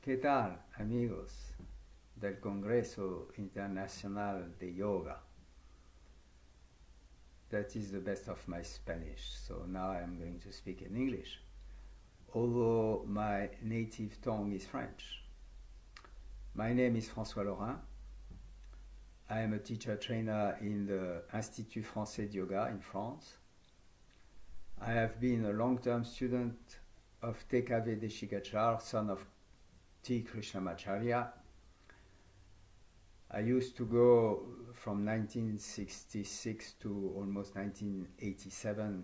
¿Qué tal, amigos del Congreso Internacional de Yoga? That is the best of my Spanish, so now I'm going to speak in English, although my native tongue is French. My name is François Lorin. I am a teacher trainer in the Institut Français de Yoga in France. I have been a long-term student of TKV Deshikachar, son of T. Krishnamacharya. I used to go from 1966 to almost 1987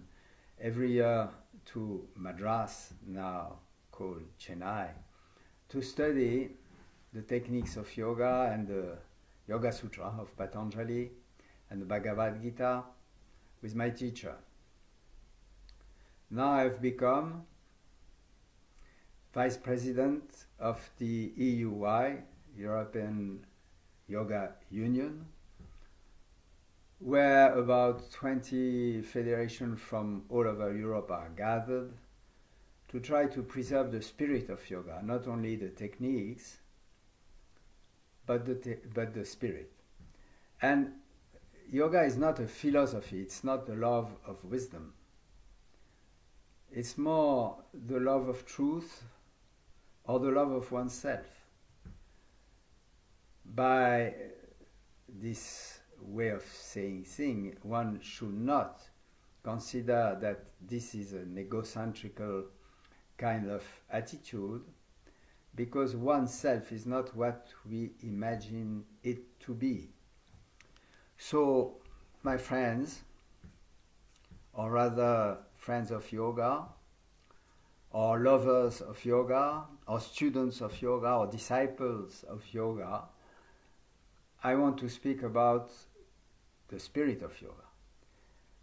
every year to Madras, now called Chennai, to study the techniques of yoga and the Yoga Sutra of Patanjali and the Bhagavad Gita with my teacher. Now I've become vice president of the EUY, European Yoga Union, where about 20 federations from all over Europe are gathered to try to preserve the spirit of yoga, not only the techniques, but the spirit. And yoga is not a philosophy, it's not the love of wisdom. It's more the love of truth or the love of oneself. By this way of saying things, one should not consider that this is an egocentrical kind of attitude, because oneself is not what we imagine it to be. So, my friends, or rather friends of yoga, or lovers of yoga, or students of yoga, or disciples of yoga, I want to speak about the spirit of yoga.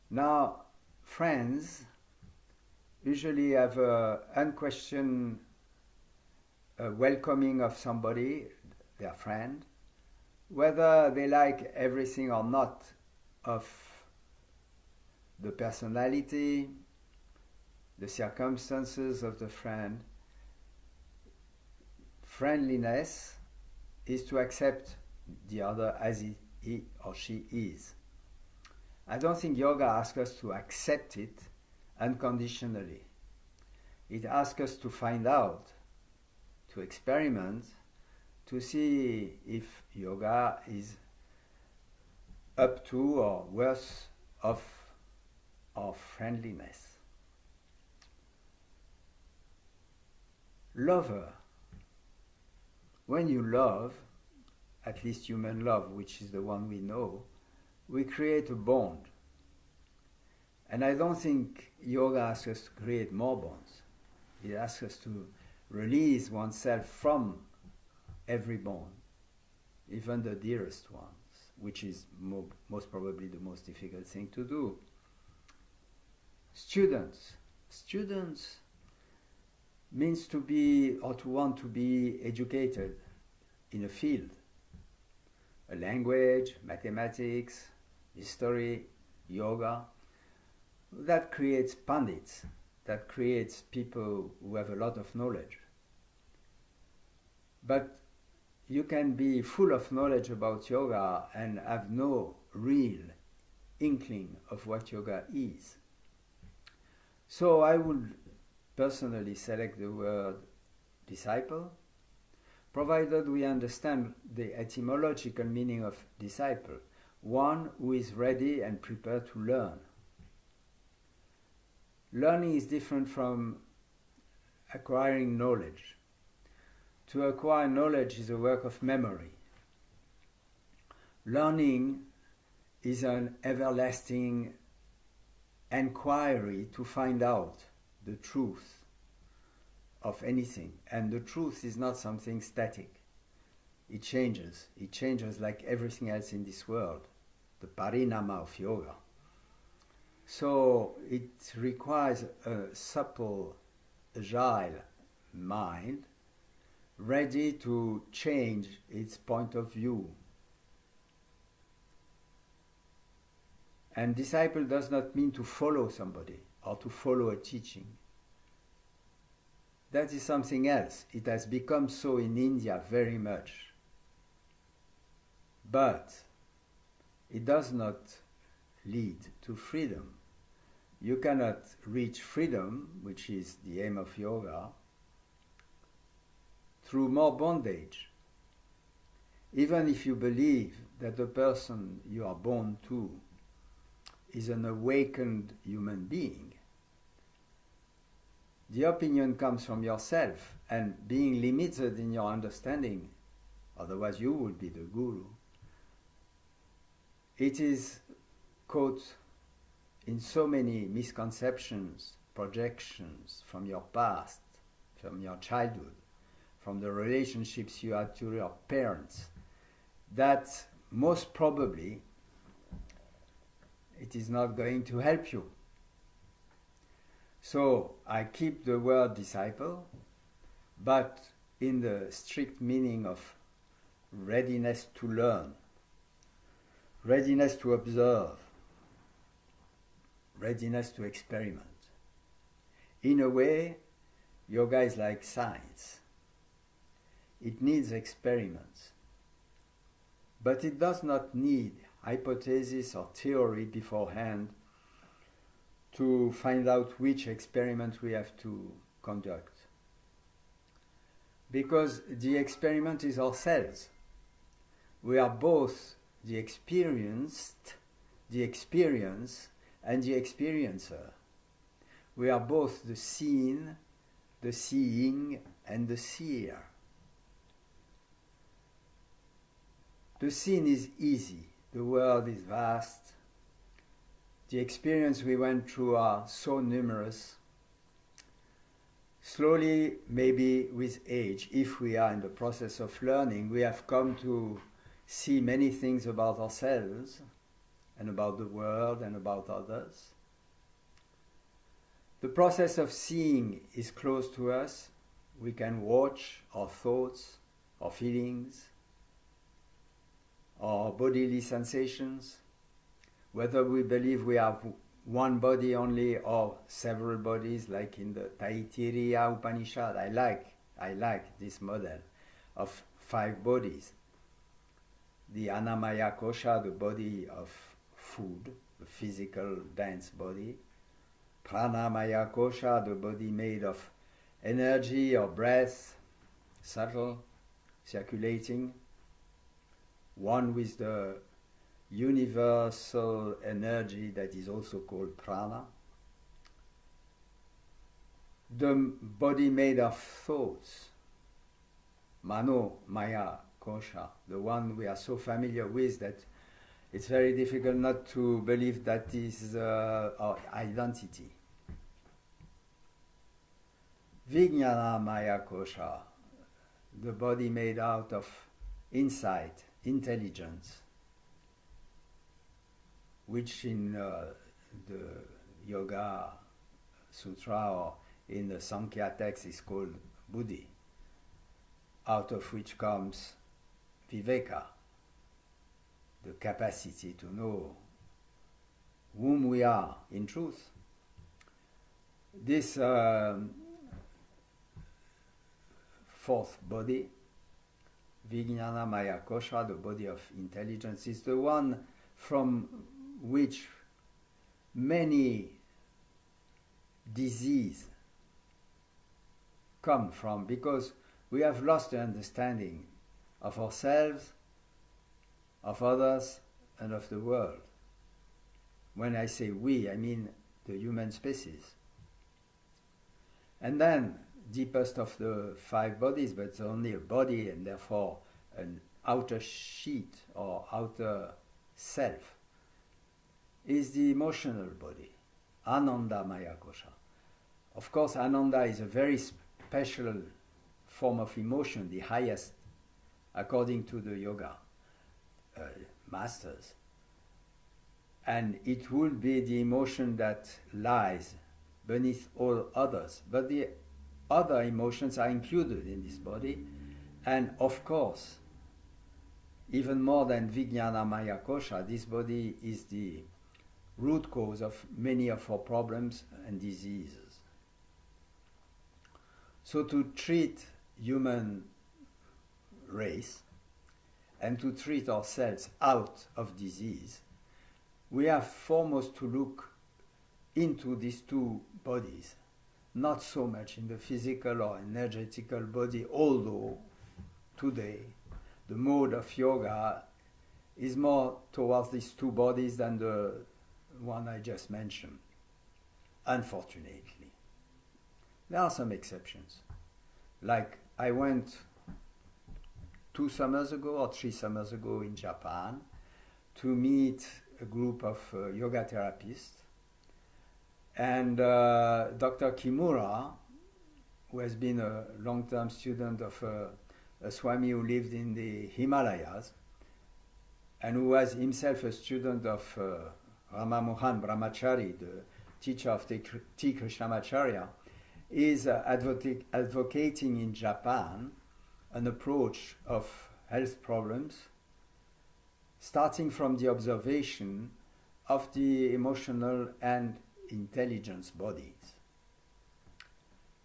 Now, friends usually have an unquestioned welcoming of somebody, their friend, whether they like everything or not of the personality, the circumstances of the friend. Friendliness is to accept the other as he or she is. I don't think yoga asks us to accept it unconditionally. It asks us to find out, to experiment, to see if yoga is up to or worth of friendliness. Lover. When you love, at least human love, which is the one we know, we create a bond. And I don't think yoga asks us to create more bonds. It asks us to release oneself from every bond, even the dearest ones, which is most probably the most difficult thing to do. Students means to be or to want to be educated in a field, a language, mathematics, history, yoga. That creates pandits, that creates people who have a lot of knowledge. But you can be full of knowledge about yoga and have no real inkling of what yoga is. So I would personally select the word disciple, provided we understand the etymological meaning of disciple, one who is ready and prepared to learn. Learning is different from acquiring knowledge. To acquire knowledge is a work of memory. Learning is an everlasting inquiry to find out the truth of anything. And the truth is not something static. It changes. It changes like everything else in this world. The parinama of yoga. So it requires a supple, agile mind, ready to change its point of view. And disciple does not mean to follow somebody or to follow a teaching. that is something else. It has become so in India very much. But it does not lead to freedom. You cannot reach freedom, which is the aim of yoga, through more bondage. Even if you believe that the person you are born to is an awakened human being, the opinion comes from yourself, and being limited in your understanding, otherwise you would be the guru, it is caught in so many misconceptions, projections from your past, from your childhood, from the relationships you had to your parents, that most probably it is not going to help you. So I keep the word disciple, but in the strict meaning of readiness to learn, readiness to observe, readiness to experiment. In a way, yoga is like science. It needs experiments. But it does not need hypothesis or theory beforehand to find out which experiment we have to conduct. Because the experiment is ourselves. We are both the experienced, the experience, and the experiencer. We are both the seen, the seeing, and the seer. The scene is easy. The world is vast. The experience we went through are so numerous. Slowly, maybe with age, if we are in the process of learning, we have come to see many things about ourselves and about the world and about others. The process of seeing is close to us. We can watch our thoughts, our feelings, our bodily sensations, whether we believe we have one body only or several bodies, like in the Taittiriya Upanishad. I like this model of 5 bodies. The Annamaya Kosha, the body of food, the physical dense body. Pranamaya Kosha, the body made of energy or breath, subtle, circulating. One with the universal energy that is also called prana. The body made of thoughts, mano, maya, kosha, the one we are so familiar with that it's very difficult not to believe that is our identity. Vijnana maya kosha, the body made out of insight, intelligence, which in the Yoga Sutra or in the Sankhya text is called buddhi, out of which comes viveka, the capacity to know whom we are in truth. This fourth body, Vijnana Maya Kosha, the body of intelligence, is the one from which many diseases come from, because we have lost the understanding of ourselves, of others, and of the world. When I say we, I mean the human species. And then, deepest of the 5 bodies, but it's only a body and therefore an outer sheet or outer self, is the emotional body, Ananda Maya Kosha. Of course, Ananda is a very special form of emotion, the highest according to the yoga masters. And it will be the emotion that lies beneath all others. But the other emotions are included in this body, and of course, even more than Vijnana Maya Kosha, this body is the root cause of many of our problems and diseases. So to treat human race and to treat ourselves out of disease, we have foremost to look into these two bodies, not so much in the physical or energetical body, although today the mode of yoga is more towards these two bodies than the one I just mentioned, unfortunately. There are some exceptions. Like I went 2 summers ago or 3 summers ago in Japan to meet a group of yoga therapists. And Dr. Kimura, who has been a long-term student of a Swami who lived in the Himalayas, and who was himself a student of Rama Mohan Brahmachari, the teacher of T. Krishnamacharya, is advocating in Japan an approach of health problems starting from the observation of the emotional and intelligence bodies.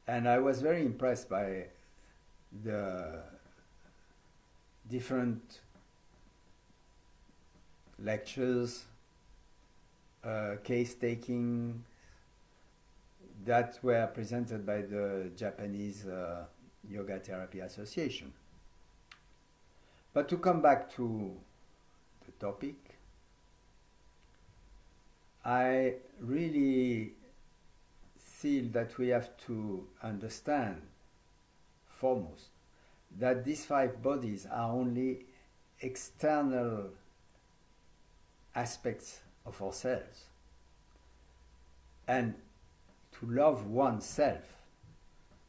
And I was very impressed by the different lectures, case taking that were presented by the Japanese Yoga Therapy Association. But to come back to the topic, I really feel that we have to understand foremost that these 5 bodies are only external aspects of ourselves. And to love oneself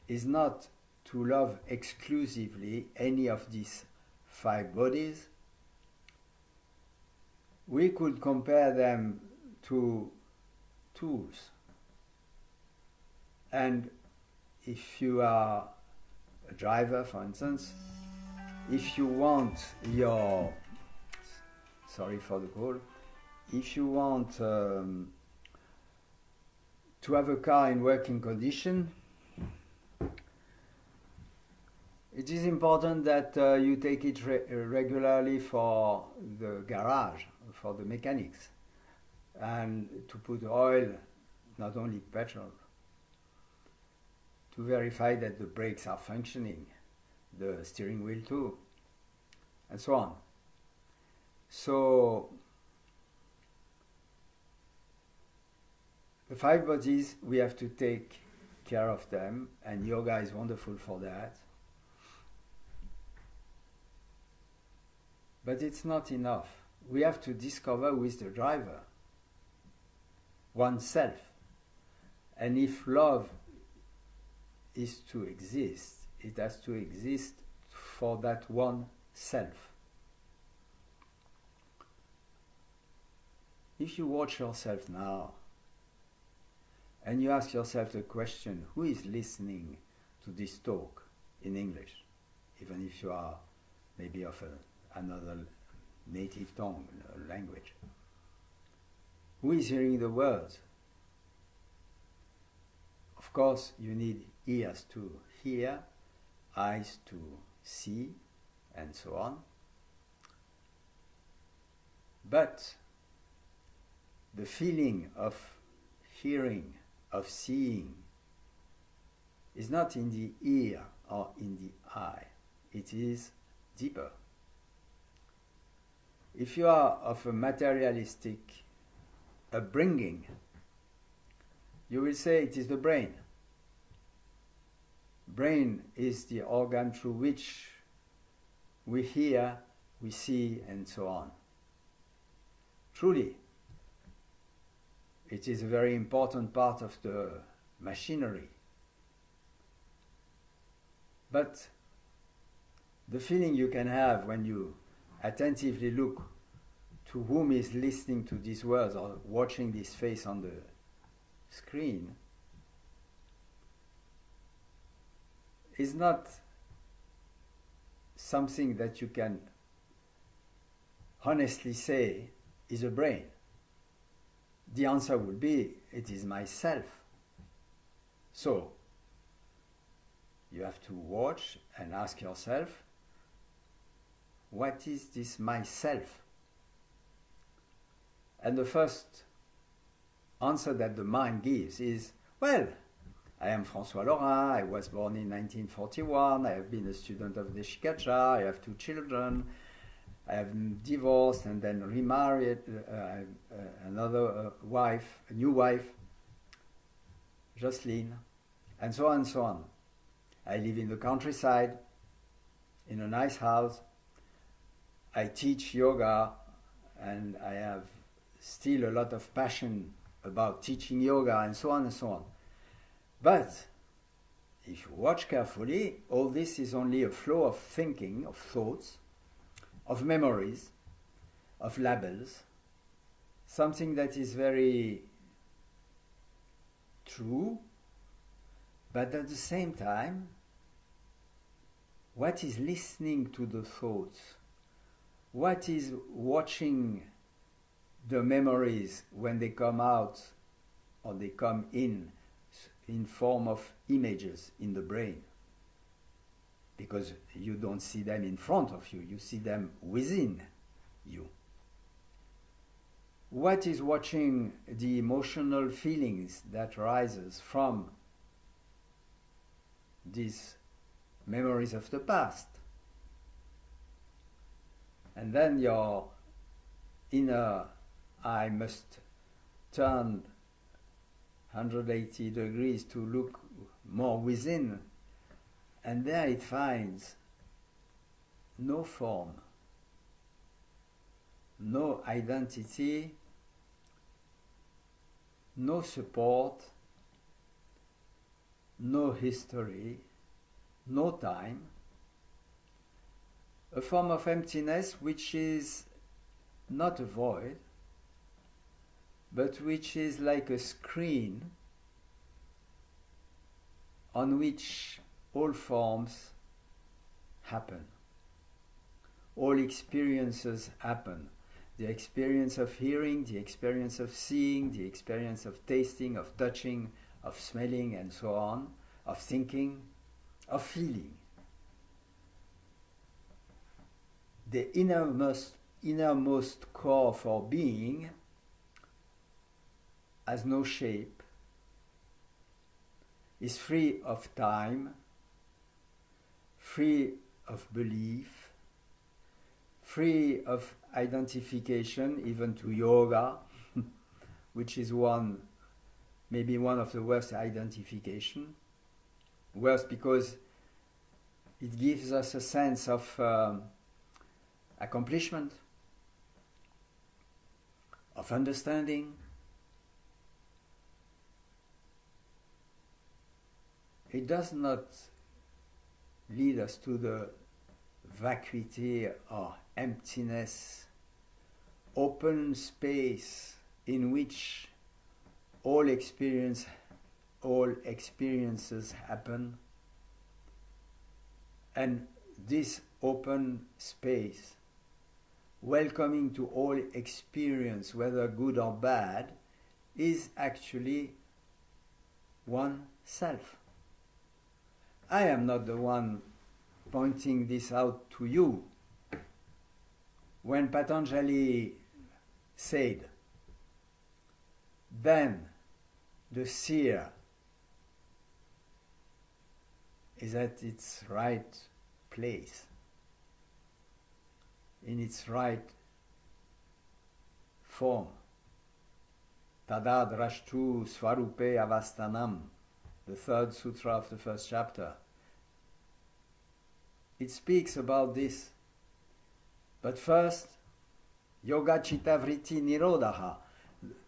is not to love exclusively any of these 5 bodies. We could compare them to tools. And if you are a driver, for instance, if you want your, sorry for the call, if you want to have a car in working condition, it is important that you take it regularly for the garage, for the mechanics, and to put oil, not only petrol, to verify that the brakes are functioning, the steering wheel too, and so on. So the 5 bodies, we have to take care of them, and yoga is wonderful for that. But it's not enough. We have to discover who is the driver, oneself. And if love is to exist, it has to exist for that one self. If you watch yourself now, and you ask yourself the question, who is listening to this talk in English, even if you are maybe of another native tongue, language? Who is hearing the words? Of course, you need ears to hear, eyes to see, and so on. But the feeling of hearing, of seeing, is not in the ear or in the eye. It is deeper. If you are of a materialistic upbringing, you will say it is the brain. Brain is the organ through which we hear, we see, and so on. Truly, it is a very important part of the machinery. But the feeling you can have when you attentively look to whom is listening to these words or watching this face on the screen is not something that you can honestly say is a brain. The answer would be, it is myself. So, you have to watch and ask yourself, what is this myself? And the first answer that the mind gives is, well, I am François Lorin, I was born in 1941, I have been a student of Deshikacha, I have 2 children, I have divorced and then remarried, another wife, a new wife, Jocelyn, and so on and so on. I live in the countryside, in a nice house. I teach yoga, and I have still a lot of passion about teaching yoga, and so on and so on. But if you watch carefully, all this is only a flow of thinking, of thoughts, of memories, of labels, something that is very true, but at the same time, what is listening to the thoughts? What is watching the memories when they come out or they come in form of images in the brain? Because you don't see them in front of you, you see them within you. What is watching the emotional feelings that rises from these memories of the past? And then your inner eye must turn 180 degrees to look more within, and there it finds no form, no identity, no support, no history, no time, a form of emptiness which is not a void, but which is like a screen on which all forms happen. All experiences happen. The experience of hearing, the experience of seeing, the experience of tasting, of touching, of smelling, and so on, of thinking, of feeling. The innermost core for being has no shape, is free of time, free of belief, free of identification, even to yoga, which is maybe one of the worst identification. Worst because it gives us a sense of accomplishment, of understanding. It does not lead us to the vacuity or emptiness, open space in which all experiences happen, and this open space, welcoming to all experience, whether good or bad, is actually one self. I am not the one pointing this out to you. When Patanjali said, then the seer is at its right place, in its right form. Tada drashtu svarupe avastanam, the third sutra of the first chapter. It speaks about this. But first, yoga chitta vritti nirodha,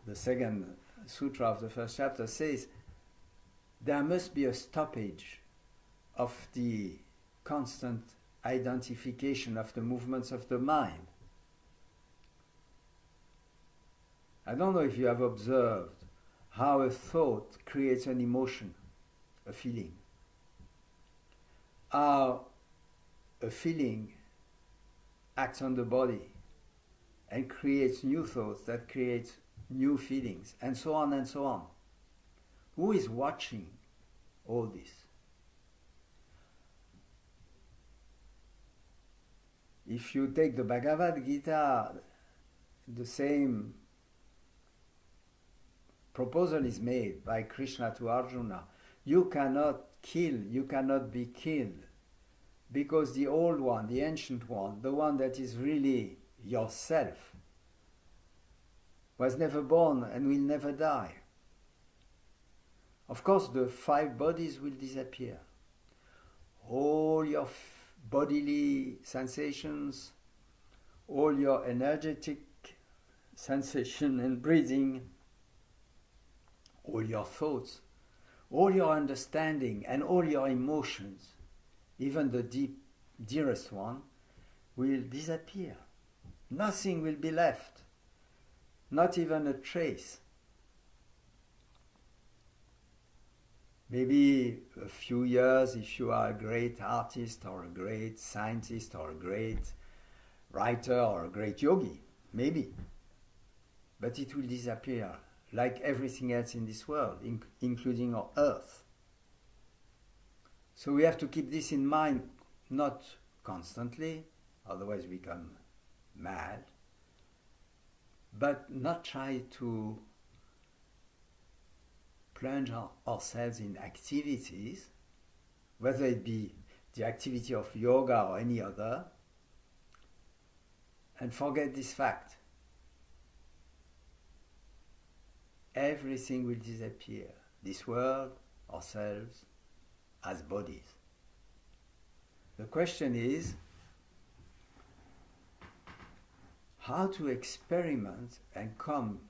the second sutra of the first chapter, says there must be a stoppage of the constant identification of the movements of the mind. I don't know if you have observed how a thought creates an emotion, a feeling. How a feeling acts on the body and creates new thoughts that create new feelings, and so on and so on. Who is watching all this? If you take the Bhagavad Gita, the same proposal is made by Krishna to Arjuna. You cannot kill, you cannot be killed, because the old one, the ancient one, the one that is really yourself, was never born and will never die. Of course, the 5 bodies will disappear. All your bodily sensations, all your energetic sensation and breathing, all your thoughts, all your understanding and all your emotions, even the dearest one, will disappear. Nothing will be left, not even a trace. Maybe a few years if you are a great artist or a great scientist or a great writer or a great yogi, maybe. But it will disappear like everything else in this world, including our earth. So we have to keep this in mind, not constantly, otherwise we become mad, but not try to plunge ourselves in activities, whether it be the activity of yoga or any other, and forget this fact. Everything will disappear. This world, ourselves, as bodies. The question is how to experiment and come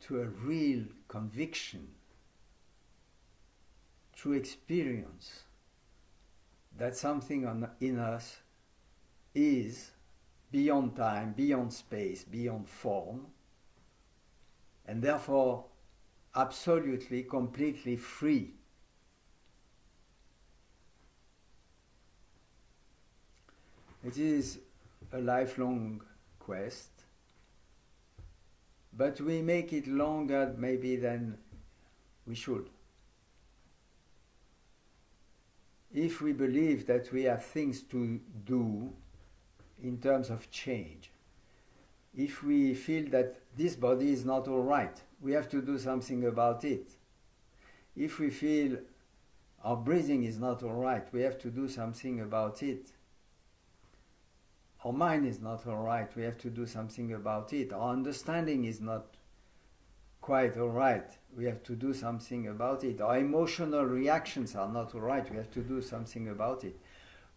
to a real conviction, through experience, that something in us is beyond time, beyond space, beyond form, and therefore absolutely, completely free. It is a lifelong quest, but we make it longer maybe than we should. If we believe that we have things to do in terms of change, if we feel that this body is not all right, we have to do something about it. If we feel our breathing is not all right, we have to do something about it. Our mind is not all right, we have to do something about it. Our understanding is not quite all right, we have to do something about it. Our emotional reactions are not all right, we have to do something about it.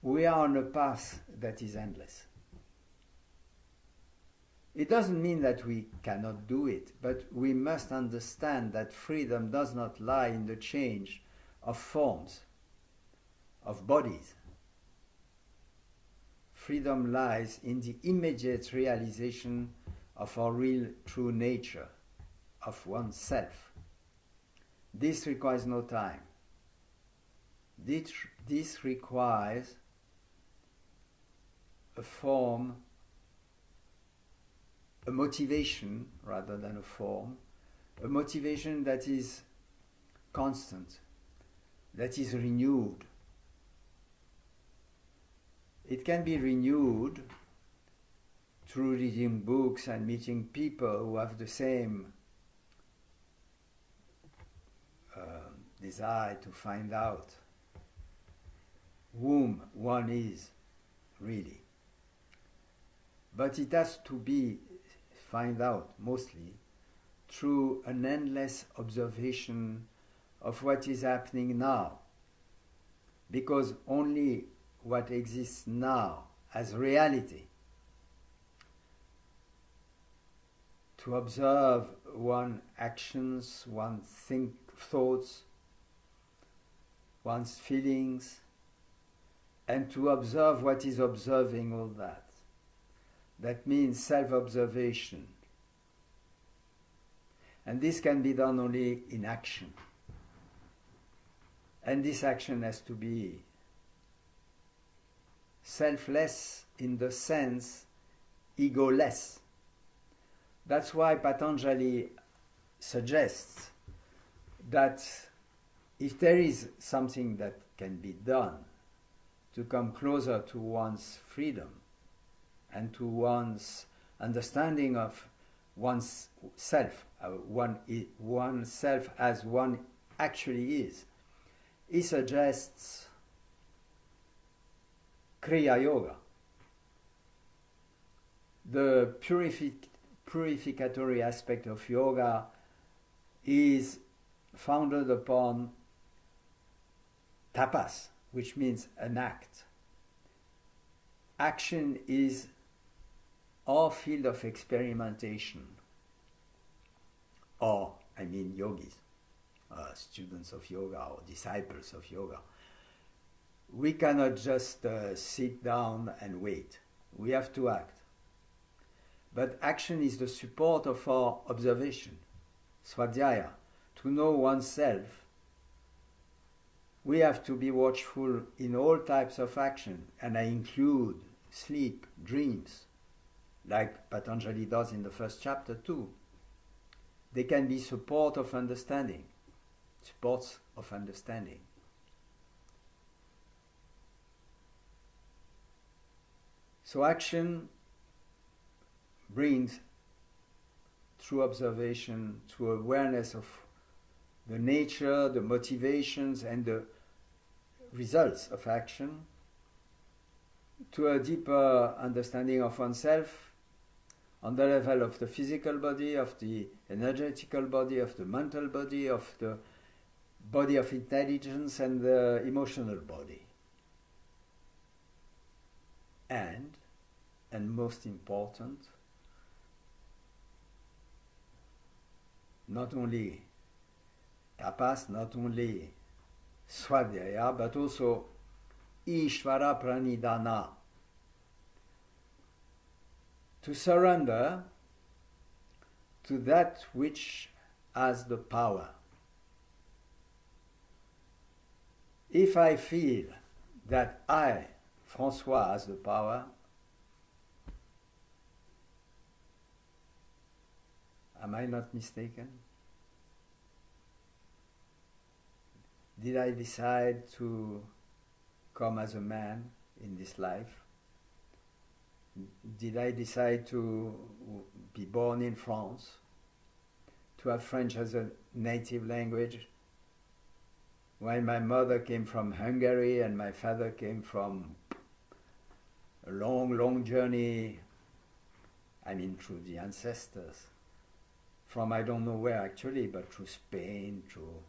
We are on a path that is endless. It doesn't mean that we cannot do it, but we must understand that freedom does not lie in the change of forms, of bodies. Freedom lies in the immediate realization of our real true nature, of oneself. This requires no time. This requires a form, a motivation rather than a form, a motivation that is constant, that is renewed. It can be renewed through reading books and meeting people who have the same desire to find out whom one is really. But it has to be find out mostly through an endless observation of what is happening now, because only what exists now as reality, to observe one's actions, one's thoughts, one's feelings, and to observe what is observing all that. That means self-observation. And this can be done only in action. And this action has to be selfless in the sense egoless. That's why Patanjali suggests that if there is something that can be done to come closer to one's freedom and to one's understanding of one's self, oneself as one actually is. He suggests Kriya Yoga, the purificatory aspect of yoga is founded upon tapas, which means an act. Action is our field of experimentation, or, I mean, yogis, students of yoga or disciples of yoga. We cannot just sit down and wait. We have to act. But action is the support of our observation, svadhyaya. To know oneself, we have to be watchful in all types of action, and I include sleep, dreams, like Patanjali does in the first chapter too. They can be supports of understanding. So action brings, through observation, through awareness of the nature, the motivations, and the results of action, to a deeper understanding of oneself on the level of the physical body, of the energetical body, of the mental body, of the body of intelligence, and the emotional body. And most important, not only tapas, not only swadhyaya, but also Ishvara pranidhana, to surrender to that which has the power. If I feel that I, François, has the power, am I not mistaken? Did I decide to come as a man in this life? Did I decide to be born in France? To have French as a native language? While my mother came from Hungary and my father came from a long, long journey, I mean through the ancestors, from I don't know where actually, but through Spain, through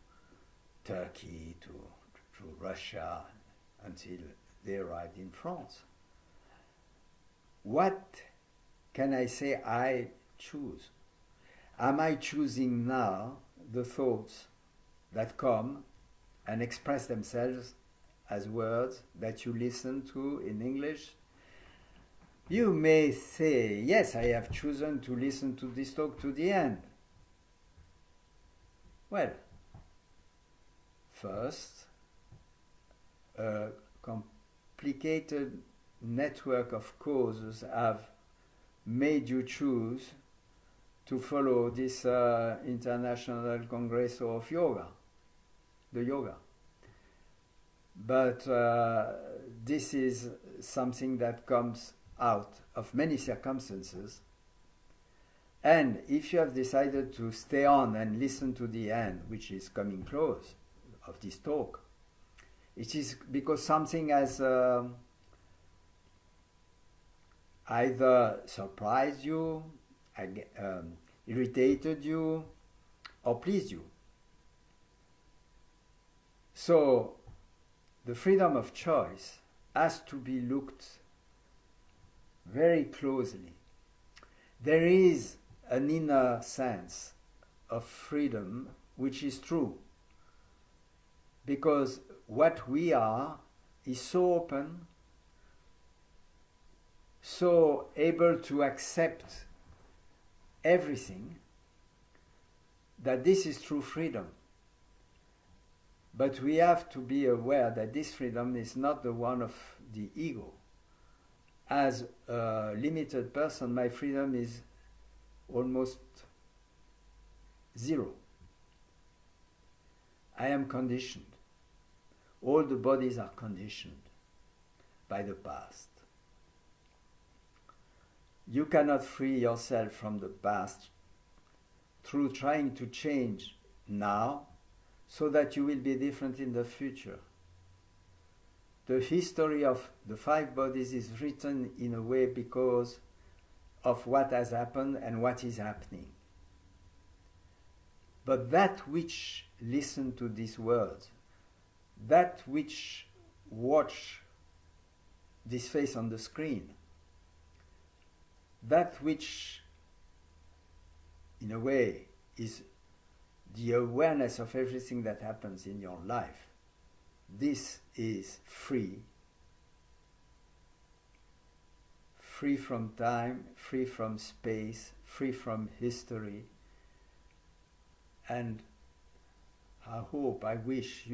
Turkey, through Russia, until they arrived in France. What can I say I choose? Am I choosing now the thoughts that come and express themselves as words that you listen to in English? You may say, yes, I have chosen to listen to this talk to the end. Well, first, a complicated network of causes have made you choose to follow this International Congress of Yoga, the yoga. But this is something that comes out of many circumstances. And if you have decided to stay on and listen to the end, which is coming close of this talk, it is because something has either surprised you, irritated you, or pleased you. So the freedom of choice has to be looked very closely. There is an inner sense of freedom which is true, because what we are is so open, so able to accept everything, that this is true freedom. But we have to be aware that this freedom is not the one of the ego. As a limited person, my freedom is almost zero. I am conditioned. All the bodies are conditioned. by the past. You cannot free yourself from the past through trying to change now so that you will be different in the future. The history of the five bodies is written in a way because of what has happened and what is happening. But that which listen to these words, that which watch this face on the screen, that which in a way is the awareness of everything that happens in your life, this is free. Free from time, free from space, free from history. And I hope, I wish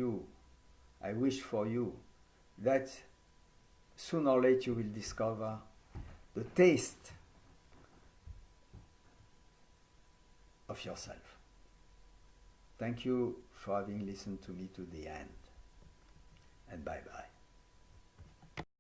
for you that sooner or later you will discover the taste of yourself. Thank you for having listened to me to the end. And bye-bye.